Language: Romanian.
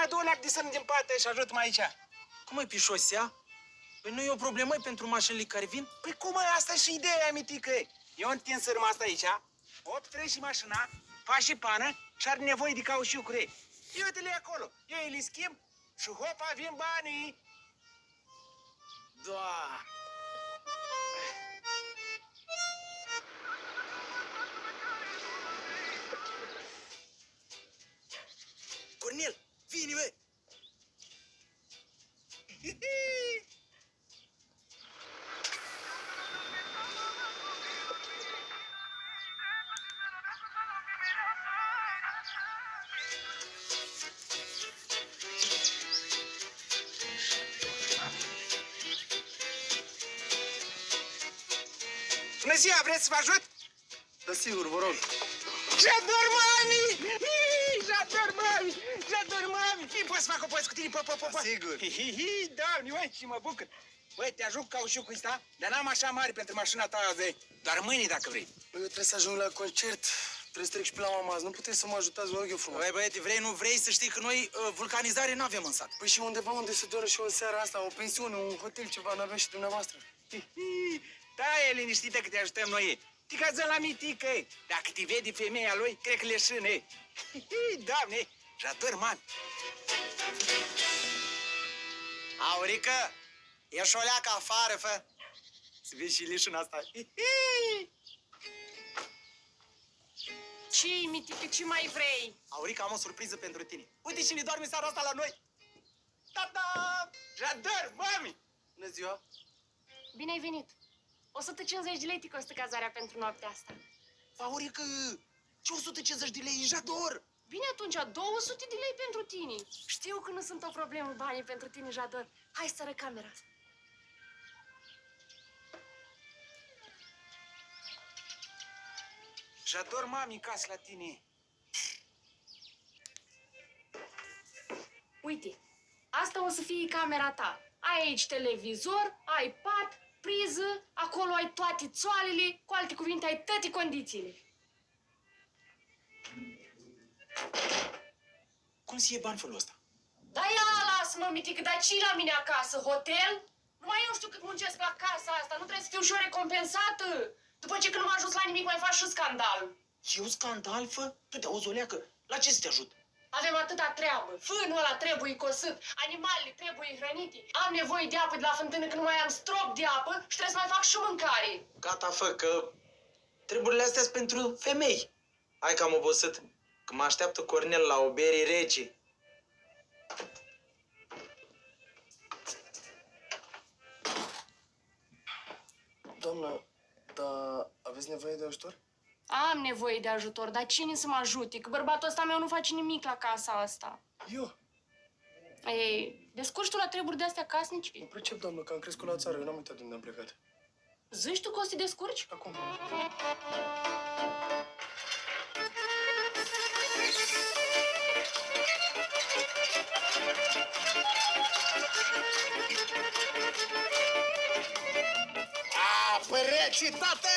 mai adu o leac de sân din parte și ajută-mă aici. Cum e pișosea? Păi nu e o problemă pentru mașinile care vin? Păi cum e asta și ideea, mitică? Eu întind sârma asta aici, 8 treci și mașina, faci și pană și are nevoie de caușucuri. Eu uite-le acolo, eu îi le schimb și hopa, vin banii. Da. Cornel, vine, bă! Bună ziua, vreți să vă ajut? Da, sigur, vă rog. J'adore mami! J'adore mami! J'adore mami! Poți să fac o poză cu tine? Sigur. Doamne, uai, ce mă bucur! Băi, te ajut caușucul ăsta, dar n-am așa mare pentru mașina ta de... Doar mâine, dacă vrei. Băi, eu trebuie să ajung la concert. Trebuie să trec și pe la mama azi. Nu puteți să mă ajutați, vă rog eu frumos. Băi, băiete, vrei, nu vrei să știi că noi vulcanizare n-avem în sat. Păi și undeva unde se doară și o seară asta, o pensiune, un hotel, ceva, n-avem și dumneavoastră. Da, e liniștită că te ajutăm noi. Ticază la mitică. Dacă te vede femeia lui, cred că leșâne. Doamne, j'adore mami! Aurică, ieși o leacă afară, fă. Să vezi și leșina asta. Ce-i, mitică, ce mai vrei? Aurică, am o surpriză pentru tine. Uite cine doarme seara asta la noi. Tata! J'adore mami! Bună ziua! Bine ai venit. 150 de lei te costă cazarea pentru noaptea asta. Aurică, ce 150 de lei, Jador? Bine atunci, 200 de lei pentru tine. Știu că nu sunt o problemă banii pentru tine, Jador. Hai să arăt camera asta. J'adore mami casă la tine. Uite, asta o să fie camera ta. Ai aici televizor, ai pat, priză, acolo ai toate țoalele, cu alte cuvinte ai toate condițiile. Cum să iei bani felul ăsta? Da, ia, lasă-mă, mitică, dar ce la mine acasă? Hotel? Numai eu știu cât muncesc la casa asta, nu trebuie să fiu și eu recompensată. După ce când nu m-a ajuns la nimic, mai faci și scandal. Eu scandal, fă? Tu te auzi o leacă. La ce să te ajut? Avem atâta treabă. Fânul ăla trebuie cosut, animalele trebuie hrănite. Am nevoie de apă de la fântână că nu mai am strop de apă și trebuie să mai fac și mâncare. Gata, fă, că treburile astea sunt pentru femei. Hai că am obosit, că mă așteaptă Cornel la o bere rece. Doamnă, dar aveți nevoie de ajutor? Am nevoie de ajutor, dar cine să mă ajute? Că bărbatul ăsta meu nu face nimic la casa asta. Eu? Ei, descurci tu la treburi de-astea casnice? Nu pricep, doamnă, că am crescut la țară. Eu n-am uitat de unde am plecat. Zici tu că o să te descurci? Acum. Apă rece, tată!